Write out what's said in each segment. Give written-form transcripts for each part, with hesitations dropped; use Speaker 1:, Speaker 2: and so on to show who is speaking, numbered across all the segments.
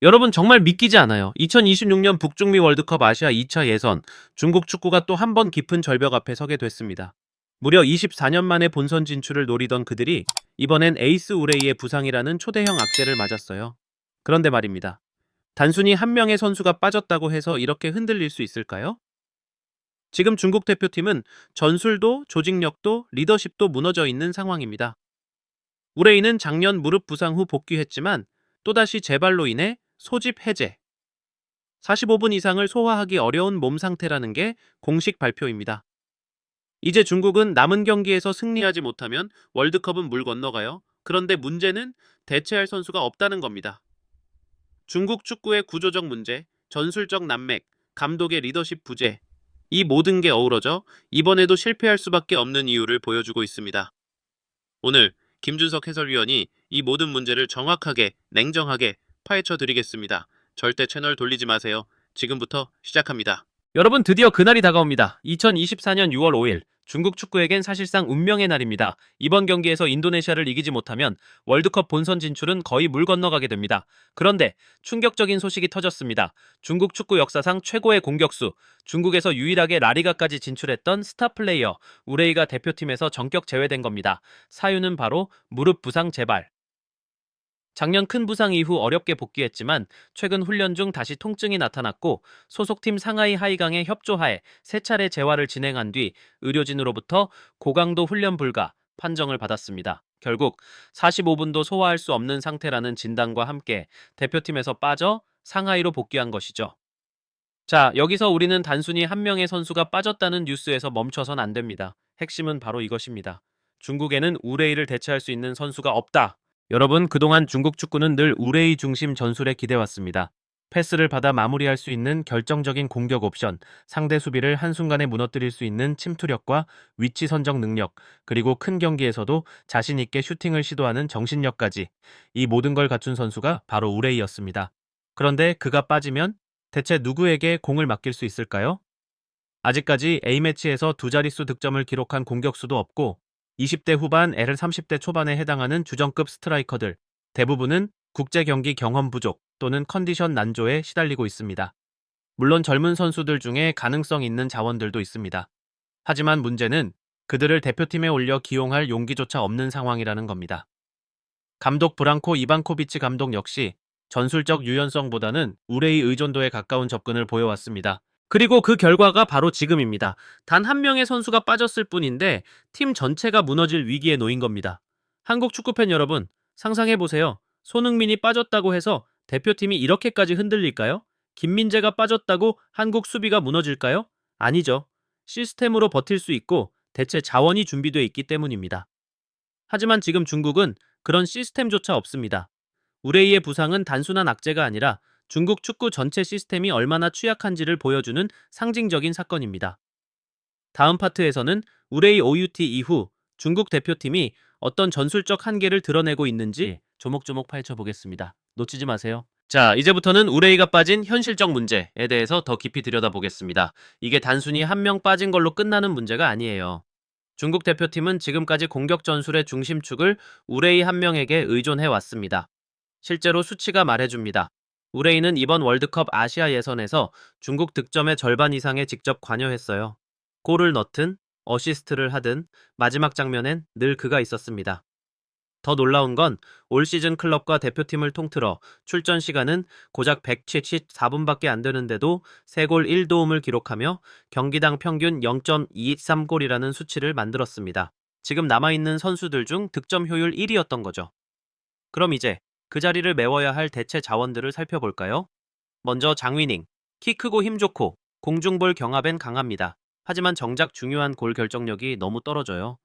Speaker 1: 여러분 정말 믿기지 않아요. 2026년 북중미 월드컵 아시아 2차 예선, 중국 축구가 또 한 번 깊은 절벽 앞에 서게 됐습니다. 무려 24년 만에 본선 진출을 노리던 그들이 이번엔 에이스 우레이의 부상이라는 초대형 악재를 맞았어요. 그런데 말입니다. 단순히 한 명의 선수가 빠졌다고 해서 이렇게 흔들릴 수 있을까요? 지금 중국 대표팀은 전술도 조직력도 리더십도 무너져 있는 상황입니다. 우레이는 작년 무릎 부상 후 복귀했지만 또다시 재발로 인해 소집 해제, 45분 이상을 소화하기 어려운 몸 상태라는 게 공식 발표입니다. 이제 중국은 남은 경기에서 승리하지 못하면 월드컵은 물 건너가요. 그런데 문제는 대체할 선수가 없다는 겁니다. 중국 축구의 구조적 문제, 전술적 난맥, 감독의 리더십 부재, 이 모든 게 어우러져 이번에도 실패할 수밖에 없는 이유를 보여주고 있습니다. 오늘 김준석 해설위원이 이 모든 문제를 정확하게, 냉정하게 파헤쳐 드리겠습니다. 절대 채널 돌리지 마세요. 지금부터 시작합니다. 여러분 드디어 그날이 다가옵니다. 2024년 6월 5일 중국 축구에겐 사실상 운명의 날입니다. 이번 경기에서 인도네시아를 이기지 못하면 월드컵 본선 진출은 거의 물 건너가게 됩니다. 그런데 충격적인 소식이 터졌습니다. 중국 축구 역사상 최고의 공격수, 중국에서 유일하게 라리가까지 진출했던 스타 플레이어 우레이가 대표팀에서 전격 제외된 겁니다. 사유는 바로 무릎 부상 재발. 작년 큰 부상 이후 어렵게 복귀했지만 최근 훈련 중 다시 통증이 나타났고 소속팀 상하이 하이강의 협조하에 세 차례 재활을 진행한 뒤 의료진으로부터 고강도 훈련 불가 판정을 받았습니다. 결국 45분도 소화할 수 없는 상태라는 진단과 함께 대표팀에서 빠져 상하이로 복귀한 것이죠. 자, 여기서 우리는 단순히 한 명의 선수가 빠졌다는 뉴스에서 멈춰선 안 됩니다. 핵심은 바로 이것입니다. 중국에는 우레이를 대체할 수 있는 선수가 없다. 여러분, 그동안 중국 축구는 늘 우레이 중심 전술에 기대왔습니다. 패스를 받아 마무리할 수 있는 결정적인 공격 옵션, 상대 수비를 한순간에 무너뜨릴 수 있는 침투력과 위치 선정 능력, 그리고 큰 경기에서도 자신 있게 슈팅을 시도하는 정신력까지 이 모든 걸 갖춘 선수가 바로 우레이였습니다. 그런데 그가 빠지면 대체 누구에게 공을 맡길 수 있을까요? 아직까지 A매치에서 두 자릿수 득점을 기록한 공격수도 없고 20대 후반 L 30대 초반에 해당하는 주전급 스트라이커들 대부분은 국제 경기 경험 부족 또는 컨디션 난조에 시달리고 있습니다. 물론 젊은 선수들 중에 가능성 있는 자원들도 있습니다. 하지만 문제는 그들을 대표팀에 올려 기용할 용기조차 없는 상황이라는 겁니다. 감독 브랑코 이반코비치 감독 역시 전술적 유연성보다는 우레이 의존도에 가까운 접근을 보여왔습니다. 그리고 그 결과가 바로 지금입니다. 단 한 명의 선수가 빠졌을 뿐인데 팀 전체가 무너질 위기에 놓인 겁니다. 한국 축구팬 여러분, 상상해보세요. 손흥민이 빠졌다고 해서 대표팀이 이렇게까지 흔들릴까요? 김민재가 빠졌다고 한국 수비가 무너질까요? 아니죠. 시스템으로 버틸 수 있고 대체 자원이 준비되어 있기 때문입니다. 하지만 지금 중국은 그런 시스템조차 없습니다. 우레이의 부상은 단순한 악재가 아니라 중국 축구 전체 시스템이 얼마나 취약한지를 보여주는 상징적인 사건입니다. 다음 파트에서는 우레이 OUT 이후 중국 대표팀이 어떤 전술적 한계를 드러내고 있는지 조목조목 파헤쳐 보겠습니다. 놓치지 마세요. 자, 이제부터는 우레이가 빠진 현실적 문제에 대해서 더 깊이 들여다보겠습니다. 이게 단순히 한 명 빠진 걸로 끝나는 문제가 아니에요. 중국 대표팀은 지금까지 공격 전술의 중심축을 우레이 한 명에게 의존해 왔습니다. 실제로 수치가 말해줍니다. 우레이는 이번 월드컵 아시아 예선에서 중국 득점의 절반 이상에 직접 관여했어요. 골을 넣든 어시스트를 하든 마지막 장면엔 늘 그가 있었습니다. 더 놀라운 건 올 시즌 클럽과 대표팀을 통틀어 출전 시간은 고작 174분밖에 안 되는데도 3골 1도움을 기록하며 경기당 평균 0.23골이라는 수치를 만들었습니다. 지금 남아있는 선수들 중 득점 효율 1위였던 거죠. 그럼 이제 그 자리를 메워야 할 대체 자원들을 살펴볼까요? 먼저 장위닝. 키 크고 힘 좋고 공중볼 경합엔 강합니다. 하지만 정작 중요한 골 결정력이 너무 떨어져요.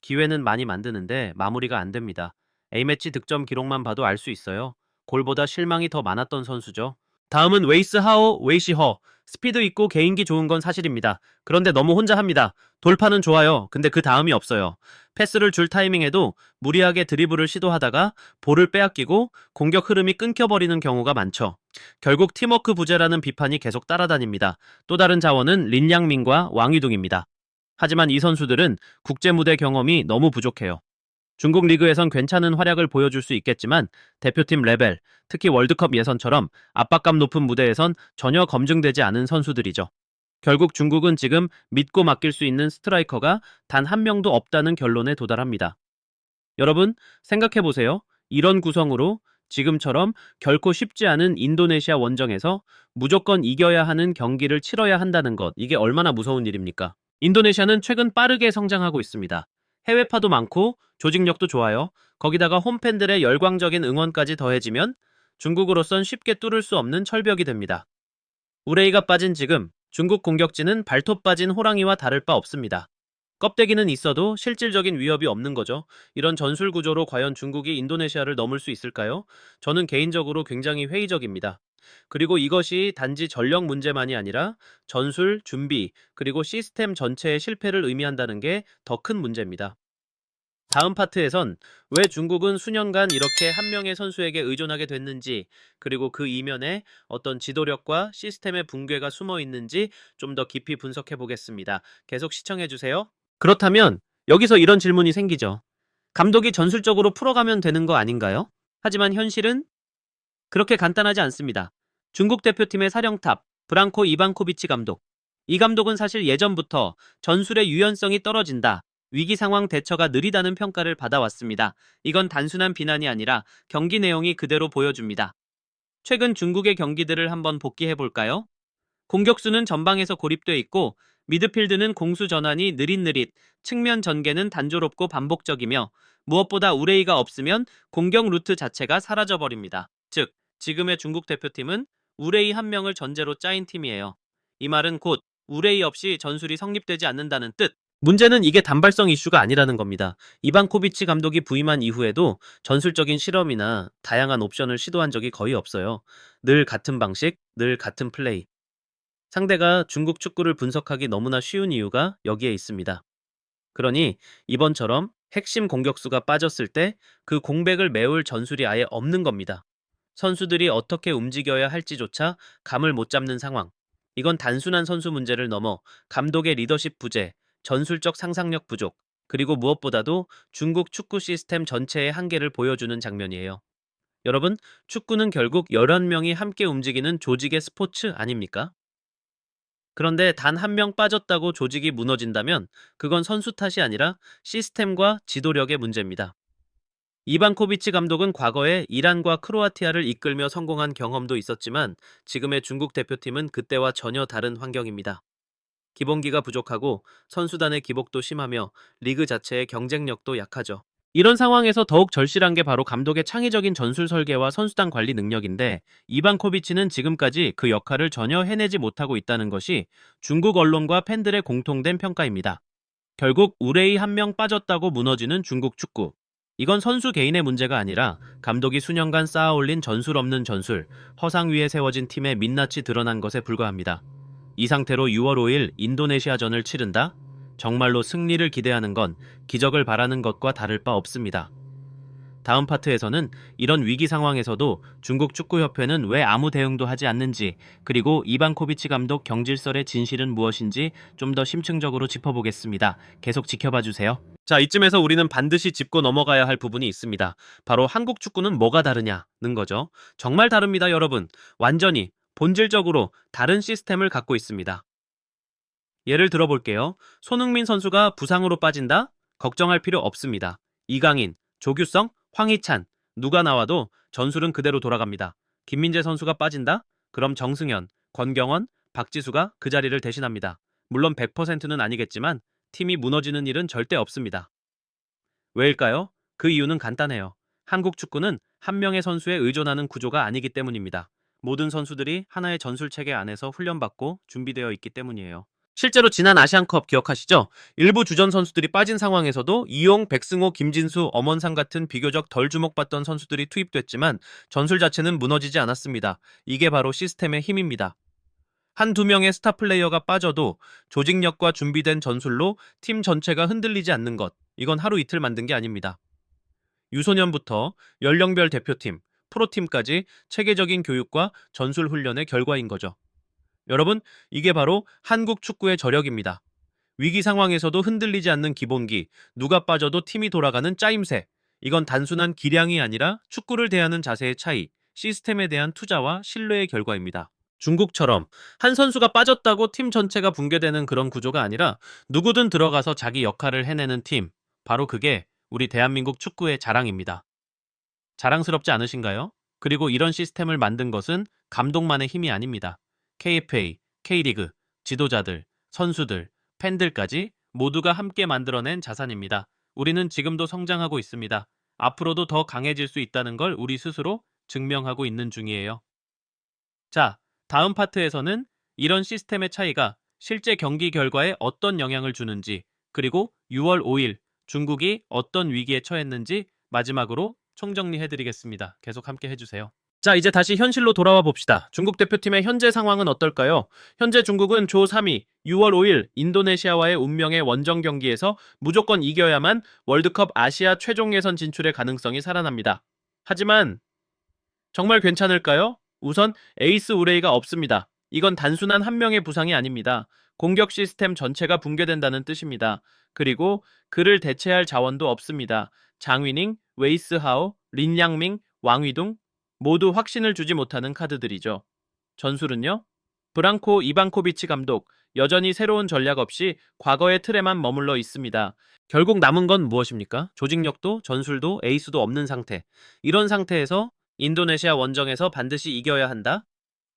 Speaker 1: 기회는 많이 만드는데 마무리가 안 됩니다. A매치 득점 기록만 봐도 알 수 있어요. 골보다 실망이 더 많았던 선수죠. 다음은 웨이스하오, 웨이시허. 스피드 있고 개인기 좋은 건 사실입니다. 그런데 너무 혼자 합니다. 돌파는 좋아요. 근데 그 다음이 없어요. 패스를 줄 타이밍에도 무리하게 드리블을 시도하다가 볼을 빼앗기고 공격 흐름이 끊겨버리는 경우가 많죠. 결국 팀워크 부재라는 비판이 계속 따라다닙니다. 또 다른 자원은 린양민과 왕위둥입니다. 하지만 이 선수들은 국제 무대 경험이 너무 부족해요. 중국 리그에선 괜찮은 활약을 보여줄 수 있겠지만 대표팀 레벨, 특히 월드컵 예선처럼 압박감 높은 무대에선 전혀 검증되지 않은 선수들이죠. 결국 중국은 지금 믿고 맡길 수 있는 스트라이커가 단 한 명도 없다는 결론에 도달합니다. 여러분, 생각해보세요. 이런 구성으로 지금처럼 결코 쉽지 않은 인도네시아 원정에서 무조건 이겨야 하는 경기를 치러야 한다는 것, 이게 얼마나 무서운 일입니까? 인도네시아는 최근 빠르게 성장하고 있습니다. 해외파도 많고 조직력도 좋아요. 거기다가 홈팬들의 열광적인 응원까지 더해지면 중국으로선 쉽게 뚫을 수 없는 철벽이 됩니다. 우레이가 빠진 지금 중국 공격진은 발톱 빠진 호랑이와 다를 바 없습니다. 껍데기는 있어도 실질적인 위협이 없는 거죠. 이런 전술 구조로 과연 중국이 인도네시아를 넘을 수 있을까요? 저는 개인적으로 굉장히 회의적입니다. 그리고 이것이 단지 전력 문제만이 아니라 전술, 준비, 그리고 시스템 전체의 실패를 의미한다는 게 더 큰 문제입니다. 다음 파트에선 왜 중국은 수년간 이렇게 한 명의 선수에게 의존하게 됐는지, 그리고 그 이면에 어떤 지도력과 시스템의 붕괴가 숨어 있는지 좀 더 깊이 분석해 보겠습니다. 계속 시청해 주세요. 그렇다면 여기서 이런 질문이 생기죠. 감독이 전술적으로 풀어가면 되는 거 아닌가요? 하지만 현실은 그렇게 간단하지 않습니다. 중국 대표팀의 사령탑, 브랑코 이반코비치 감독. 이 감독은 사실 예전부터 전술의 유연성이 떨어진다, 위기 상황 대처가 느리다는 평가를 받아왔습니다. 이건 단순한 비난이 아니라 경기 내용이 그대로 보여줍니다. 최근 중국의 경기들을 한번 복기해 볼까요? 공격수는 전방에서 고립돼 있고 미드필드는 공수 전환이 느릿느릿, 측면 전개는 단조롭고 반복적이며 무엇보다 우레이가 없으면 공격 루트 자체가 사라져버립니다. 즉, 지금의 중국 대표팀은 우레이 한 명을 전제로 짜인 팀이에요. 이 말은 곧 우레이 없이 전술이 성립되지 않는다는 뜻. 문제는 이게 단발성 이슈가 아니라는 겁니다. 이반코비치 감독이 부임한 이후에도 전술적인 실험이나 다양한 옵션을 시도한 적이 거의 없어요. 늘 같은 방식, 늘 같은 플레이. 상대가 중국 축구를 분석하기 너무나 쉬운 이유가 여기에 있습니다. 그러니 이번처럼 핵심 공격수가 빠졌을 때 그 공백을 메울 전술이 아예 없는 겁니다. 선수들이 어떻게 움직여야 할지조차 감을 못 잡는 상황. 이건 단순한 선수 문제를 넘어 감독의 리더십 부재, 전술적 상상력 부족, 그리고 무엇보다도 중국 축구 시스템 전체의 한계를 보여주는 장면이에요. 여러분, 축구는 결국 11명이 함께 움직이는 조직의 스포츠 아닙니까? 그런데 단 한 명 빠졌다고 조직이 무너진다면 그건 선수 탓이 아니라 시스템과 지도력의 문제입니다. 이반코비치 감독은 과거에 이란과 크로아티아를 이끌며 성공한 경험도 있었지만 지금의 중국 대표팀은 그때와 전혀 다른 환경입니다. 기본기가 부족하고 선수단의 기복도 심하며 리그 자체의 경쟁력도 약하죠. 이런 상황에서 더욱 절실한 게 바로 감독의 창의적인 전술 설계와 선수단 관리 능력인데, 이반코비치는 지금까지 그 역할을 전혀 해내지 못하고 있다는 것이 중국 언론과 팬들의 공통된 평가입니다. 결국 우레이 한 명 빠졌다고 무너지는 중국 축구. 이건 선수 개인의 문제가 아니라 감독이 수년간 쌓아올린 전술 없는 전술, 허상 위에 세워진 팀의 민낯이 드러난 것에 불과합니다. 이 상태로 6월 5일 인도네시아전을 치른다? 정말로 승리를 기대하는 건 기적을 바라는 것과 다를 바 없습니다. 다음 파트에서는 이런 위기 상황에서도 중국 축구협회는 왜 아무 대응도 하지 않는지, 그리고 이반코비치 감독 경질설의 진실은 무엇인지 좀 더 심층적으로 짚어보겠습니다. 계속 지켜봐 주세요. 자, 이쯤에서 우리는 반드시 짚고 넘어가야 할 부분이 있습니다. 바로 한국 축구는 뭐가 다르냐는 거죠. 정말 다릅니다, 여러분. 완전히 본질적으로 다른 시스템을 갖고 있습니다. 예를 들어볼게요. 손흥민 선수가 부상으로 빠진다? 걱정할 필요 없습니다. 이강인, 조규성, 황희찬, 누가 나와도 전술은 그대로 돌아갑니다. 김민재 선수가 빠진다? 그럼 정승현, 권경원, 박지수가 그 자리를 대신합니다. 물론 100%는 아니겠지만 팀이 무너지는 일은 절대 없습니다. 왜일까요? 그 이유는 간단해요. 한국 축구는 한 명의 선수에 의존하는 구조가 아니기 때문입니다. 모든 선수들이 하나의 전술 체계 안에서 훈련받고 준비되어 있기 때문이에요. 실제로 지난 아시안컵 기억하시죠? 일부 주전 선수들이 빠진 상황에서도 이용, 백승호, 김진수, 엄원상 같은 비교적 덜 주목받던 선수들이 투입됐지만 전술 자체는 무너지지 않았습니다. 이게 바로 시스템의 힘입니다. 한두 명의 스타 플레이어가 빠져도 조직력과 준비된 전술로 팀 전체가 흔들리지 않는 것. 이건 하루 이틀 만든 게 아닙니다. 유소년부터 연령별 대표팀, 프로팀까지 체계적인 교육과 전술 훈련의 결과인 거죠. 여러분, 이게 바로 한국 축구의 저력입니다. 위기 상황에서도 흔들리지 않는 기본기, 누가 빠져도 팀이 돌아가는 짜임새. 이건 단순한 기량이 아니라 축구를 대하는 자세의 차이, 시스템에 대한 투자와 신뢰의 결과입니다. 중국처럼 한 선수가 빠졌다고 팀 전체가 붕괴되는 그런 구조가 아니라 누구든 들어가서 자기 역할을 해내는 팀. 바로 그게 우리 대한민국 축구의 자랑입니다. 자랑스럽지 않으신가요? 그리고 이런 시스템을 만든 것은 감독만의 힘이 아닙니다. KFA, K리그, 지도자들, 선수들, 팬들까지 모두가 함께 만들어낸 자산입니다. 우리는 지금도 성장하고 있습니다. 앞으로도 더 강해질 수 있다는 걸 우리 스스로 증명하고 있는 중이에요. 자, 다음 파트에서는 이런 시스템의 차이가 실제 경기 결과에 어떤 영향을 주는지, 그리고 6월 5일 중국이 어떤 위기에 처했는지 마지막으로 총정리해드리겠습니다. 계속 함께 해주세요. 자, 이제 다시 현실로 돌아와 봅시다. 중국 대표팀의 현재 상황은 어떨까요? 현재 중국은 조 3위, 6월 5일 인도네시아와의 운명의 원정 경기에서 무조건 이겨야만 월드컵 아시아 최종 예선 진출의 가능성이 살아납니다. 하지만 정말 괜찮을까요? 우선 에이스 우레이가 없습니다. 이건 단순한 한 명의 부상이 아닙니다. 공격 시스템 전체가 붕괴된다는 뜻입니다. 그리고 그를 대체할 자원도 없습니다. 장위닝, 웨이스하오, 린양밍, 왕위둥 모두 확신을 주지 못하는 카드들이죠. 전술은요? 브랑코 이방코비치 감독, 여전히 새로운 전략 없이 과거의 틀에만 머물러 있습니다. 결국 남은 건 무엇입니까? 조직력도 전술도 에이스도 없는 상태. 이런 상태에서 인도네시아 원정에서 반드시 이겨야 한다?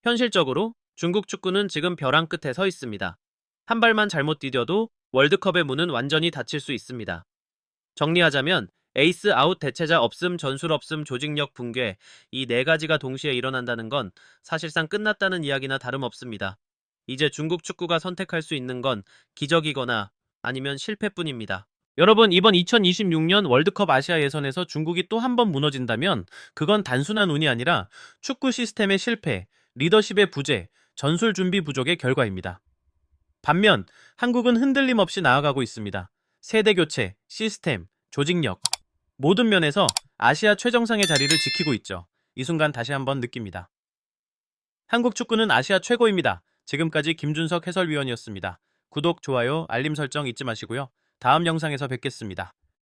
Speaker 1: 현실적으로 중국 축구는 지금 벼랑 끝에 서 있습니다. 한 발만 잘못 디뎌도 월드컵의 문은 완전히 닫힐 수 있습니다. 정리하자면 에이스 아웃 대체자 없음 전술 없음 조직력 붕괴 이 네 가지가 동시에 일어난다는 건 사실상 끝났다는 이야기나 다름없습니다. 이제 중국 축구가 선택할 수 있는 건 기적이거나 아니면 실패뿐입니다. 여러분, 이번 2026년 월드컵 아시아 예선에서 중국이 또 한 번 무너진다면 그건 단순한 운이 아니라 축구 시스템의 실패, 리더십의 부재, 전술 준비 부족의 결과입니다. 반면 한국은 흔들림 없이 나아가고 있습니다. 세대 교체, 시스템, 조직력 모든 면에서 아시아 최정상의 자리를 지키고 있죠. 이 순간 다시 한번 느낍니다. 한국 축구는 아시아 최고입니다. 지금까지 김준석 해설위원이었습니다. 구독, 좋아요, 알림 설정 잊지 마시고요. 다음 영상에서 뵙겠습니다.